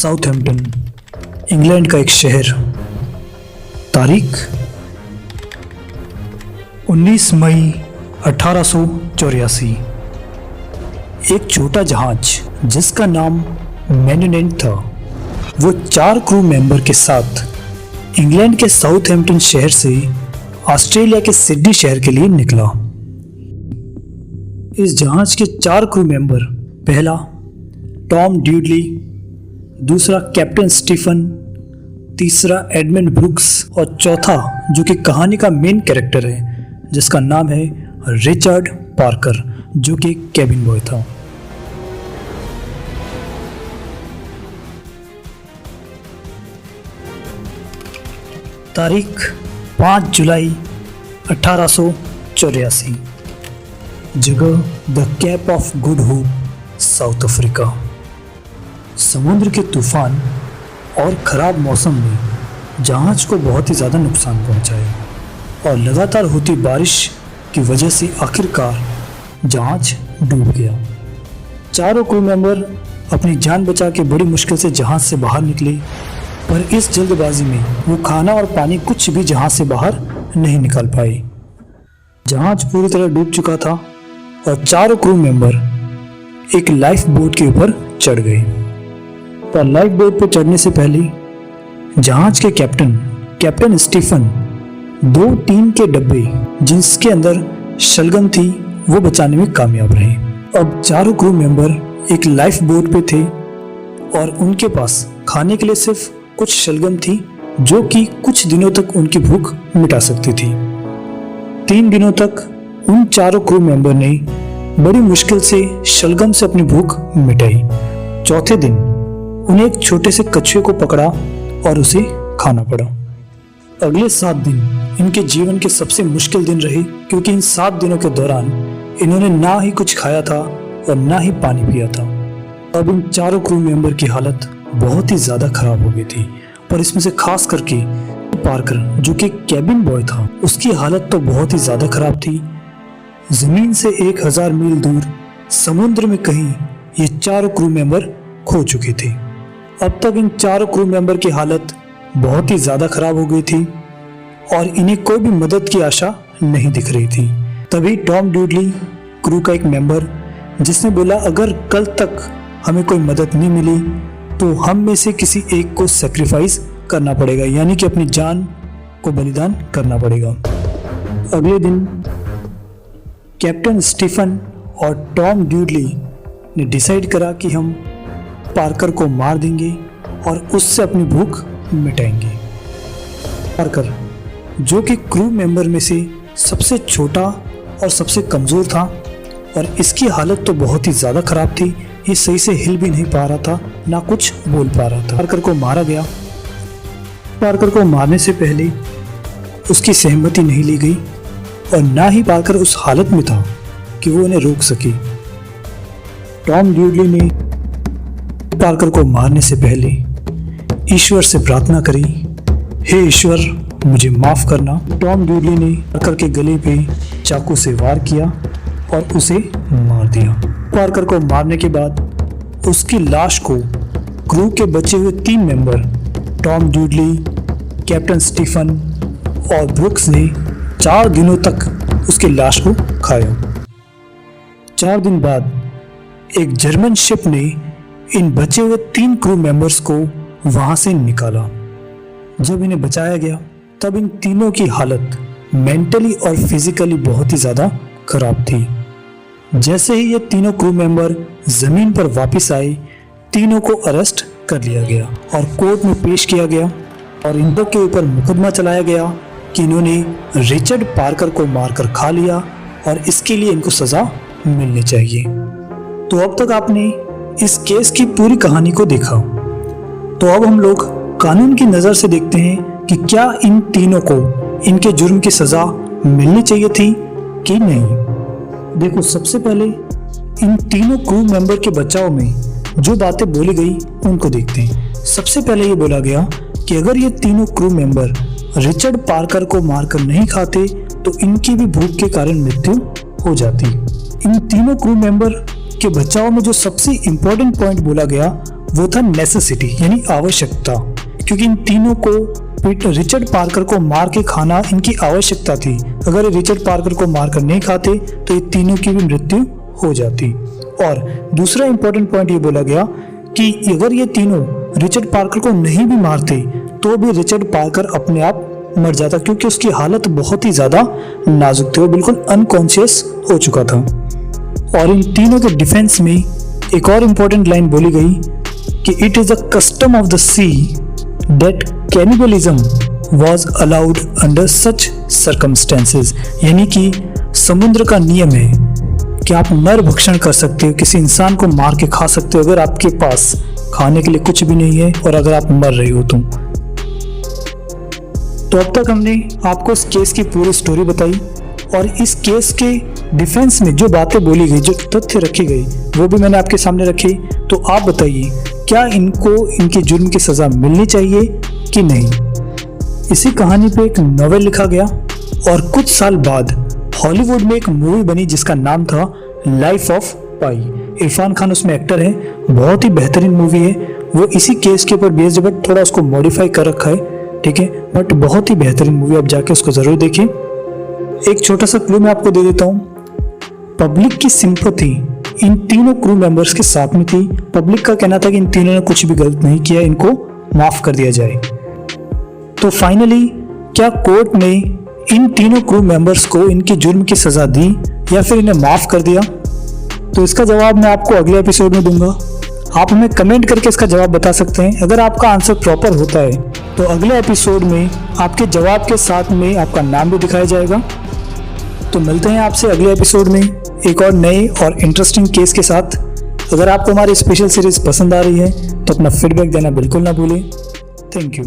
Southampton, England का एक शहर। तारीख 19 मई 1884। एक छोटा जहाज जिसका नाम मैन्युनेंट था, वो 4 क्रू मेंबर के साथ इंग्लैंड के साउथहैम्पटन शहर से ऑस्ट्रेलिया के सिडनी शहर के लिए निकला। इस जहाज के 4 क्रू मेंबर, पहला टॉम ड्यूडली, दूसरा कैप्टन स्टीफन, तीसरा एडमंड ब्रुक्स और चौथा जो कि कहानी का मेन कैरेक्टर है जिसका नाम है रिचर्ड पार्कर, जो कि कैबिन बॉय था। तारीख 5 जुलाई 1884। जगह the cap of good hope, south Africa. समुद्र के तूफान और ख़राब मौसम ने जहाज़ को बहुत ही ज़्यादा नुकसान पहुंचाया और लगातार होती बारिश की वजह से आखिरकार जहाज़ डूब गया। चारों क्रू मेंबर अपनी जान बचा के बड़ी मुश्किल से जहाज़ से बाहर निकले, पर इस जल्दबाजी में वो खाना और पानी कुछ भी जहाज़ से बाहर नहीं निकाल पाए। जहाज़ पूरी तरह डूब चुका था और चारों क्रू मेंबर एक लाइफ बोट के ऊपर चढ़ गए। पर लाइफ बोट पर चढ़ने से पहले जहाज के कैप्टन स्टीफन 2 टीन के डब्बे जिसके अंदर शलगम थी वो बचाने में कामयाब रहे। अब चारों क्रू मेंबर एक लाइफ बोट पे थे और उनके पास खाने के लिए सिर्फ कुछ शलगम थी जो कि कुछ दिनों तक उनकी भूख मिटा सकती थी। 3 दिनों तक उन चारों क्रू मेंबर ने बड़ी मुश्किल से शलगम से अपनी भूख मिटाई। चौथे दिन उन्हें एक छोटे से कछुए को पकड़ा और उसे खाना पड़ा। अगले 7 दिन इनके जीवन के सबसे मुश्किल दिन रहे, क्योंकि इन 7 दिनों के दौरान इन्होंने ना ही कुछ खाया था और ना ही पानी पिया था। अब इन चारों क्रू मेंबर की हालत बहुत ही ज़्यादा खराब हो गई थी, पर इसमें से खास करके पार्कर जो कि कैबिन बॉय था, उसकी हालत तो बहुत ही ज़्यादा खराब थी। ज़मीन से 1000 मील दूर समुद्र में कहीं ये चारों क्रू मेंबर खो चुके थे। अब तक इन चारों क्रू मेंबर की हालत बहुत ही ज़्यादा खराब हो गई थी और इन्हें कोई भी मदद की आशा नहीं दिख रही थी। तभी टॉम ड्यूडली, क्रू का एक मेंबर, जिसने बोला अगर कल तक हमें कोई मदद नहीं मिली तो हम में से किसी एक को सेक्रीफाइस करना पड़ेगा, यानी कि अपनी जान को बलिदान करना पड़ेगा। अगले दिन कैप्टन स्टीफन और टॉम ड्यूडली ने डिसाइड करा कि हम पार्कर को मार देंगे और उससे अपनी भूख मिटाएंगे। पार्कर जो कि क्रू मेंबर में से सबसे छोटा और सबसे कमज़ोर था और इसकी हालत तो बहुत ही ज़्यादा ख़राब थी, ये सही से हिल भी नहीं पा रहा था, ना कुछ बोल पा रहा था। पार्कर को मारा गया। पार्कर को मारने से पहले उसकी सहमति नहीं ली गई और ना ही पार्कर उस हालत में था कि वो उन्हें रोक सके। टॉम ड्यूडली ने पार्कर को मारने से पहले ईश्वर से प्रार्थना करी, हे ईश्वर मुझे माफ़ करना। टॉम ड्यूडली ने पार्कर के गले पे चाकू से वार किया और उसे मार दिया। पार्कर को मारने के बाद उसकी लाश को क्रू के बचे हुए 3 मेंबर टॉम ड्यूडली, कैप्टन स्टीफन और ब्रुक्स ने 4 दिनों तक उसकी लाश को खाया। 4 दिन बाद एक जर्मन शिप ने इन बचे हुए 3 क्रू मेंबर्स को वहां से निकाला। जब इन्हें बचाया गया तब इन तीनों की हालत मेंटली और फिजिकली बहुत ही ज़्यादा खराब थी। जैसे ही ये तीनों क्रू मेंबर ज़मीन पर वापस आए, तीनों को अरेस्ट कर लिया गया और कोर्ट में पेश किया गया और इन दो के ऊपर मुकदमा चलाया गया कि इन्होंने रिचर्ड पार्कर को मारकर खा लिया और इसके लिए इनको सज़ा मिलनी चाहिए। तो अब तक आपने इस केस की पूरी कहानी को देखा, तो अब हम लोग कानून की नज़र से देखते हैं कि क्या इन तीनों को इनके जुर्म की सज़ा मिलनी चाहिए थी कि नहीं। देखो, सबसे पहले इन तीनों क्रू मेंबर के बचाव में जो बातें बोली गई उनको देखते हैं। सबसे पहले ये बोला गया कि अगर ये तीनों क्रू मेंबर रिचर्ड पार्कर को मारकर नहीं खाते तो इनकी भी भूख के कारण मृत्यु हो जाती। इन तीनों क्रू मेंबर के बचाव में जो सबसे इम्पोर्टेंट पॉइंट बोला गया वो था नेसेसिटी यानी आवश्यकता, क्योंकि इन तीनों को रिचर्ड पार्कर को मार के खाना इनकी आवश्यकता थी। अगर रिचर्ड पार्कर को मार कर नहीं खाते तो ये तीनों की भी मृत्यु हो जाती। और दूसरा इंपॉर्टेंट पॉइंट ये बोला गया कि अगर ये तीनों रिचर्ड पार्कर को नहीं भी मारते तो भी रिचर्ड पार्कर अपने आप मर जाता, क्योंकि उसकी हालत बहुत ही ज़्यादा नाजुक थी, वो बिल्कुल अनकॉन्शियस हो चुका था। और इन तीनों के डिफेंस में एक और इम्पोर्टेंट लाइन बोली गई कि it is a custom of the see that cannibalism was allowed under such circumstances, यानी कि समुद्र का नियम है कि आप नर भक्षण कर सकते हो, किसी इंसान को मार के खा सकते हो अगर आपके पास खाने के लिए कुछ भी नहीं है और अगर आप मर रहे हो तो अब तक हमने आपको इस केस की पूरी स्टोरी बताई और इस केस के डिफेंस में जो बातें बोली गई, जो तथ्य रखे गए, वो भी मैंने आपके सामने रखे। तो आप बताइए, क्या इनको इनके जुर्म की सज़ा मिलनी चाहिए कि नहीं। इसी कहानी पे एक नॉवेल लिखा गया और कुछ साल बाद हॉलीवुड में एक मूवी बनी जिसका नाम था लाइफ ऑफ पाई। इरफान खान उसमें एक्टर है, बहुत ही बेहतरीन मूवी है। वो इसी केस के ऊपर बेस्ड बट थोड़ा उसको मॉडिफाई कर रखा है, ठीक है, बट बहुत ही बेहतरीन मूवी, आप जाके उसको ज़रूर देखें। एक छोटा सा क्लू मैं आपको दे देता हूँ। पब्लिक की सिंपैथी इन तीनों क्रू मेंबर्स के साथ में थी। पब्लिक का कहना था कि इन तीनों ने कुछ भी गलत नहीं किया, इनको माफ़ कर दिया जाए। तो फाइनली क्या कोर्ट ने इन तीनों क्रू मेंबर्स को इनके जुर्म की सज़ा दी या फिर इन्हें माफ़ कर दिया? तो इसका जवाब मैं आपको अगले एपिसोड में दूंगा। आप हमें कमेंट करके इसका जवाब बता सकते हैं। अगर आपका आंसर प्रॉपर होता है तो अगले एपिसोड में आपके जवाब के साथ में आपका नाम भी दिखाया जाएगा। तो मिलते हैं आपसे अगले एपिसोड में एक और नए और इंटरेस्टिंग केस के साथ। अगर आपको हमारी स्पेशल सीरीज पसंद आ रही है तो अपना फीडबैक देना बिल्कुल ना भूलें। Thank you.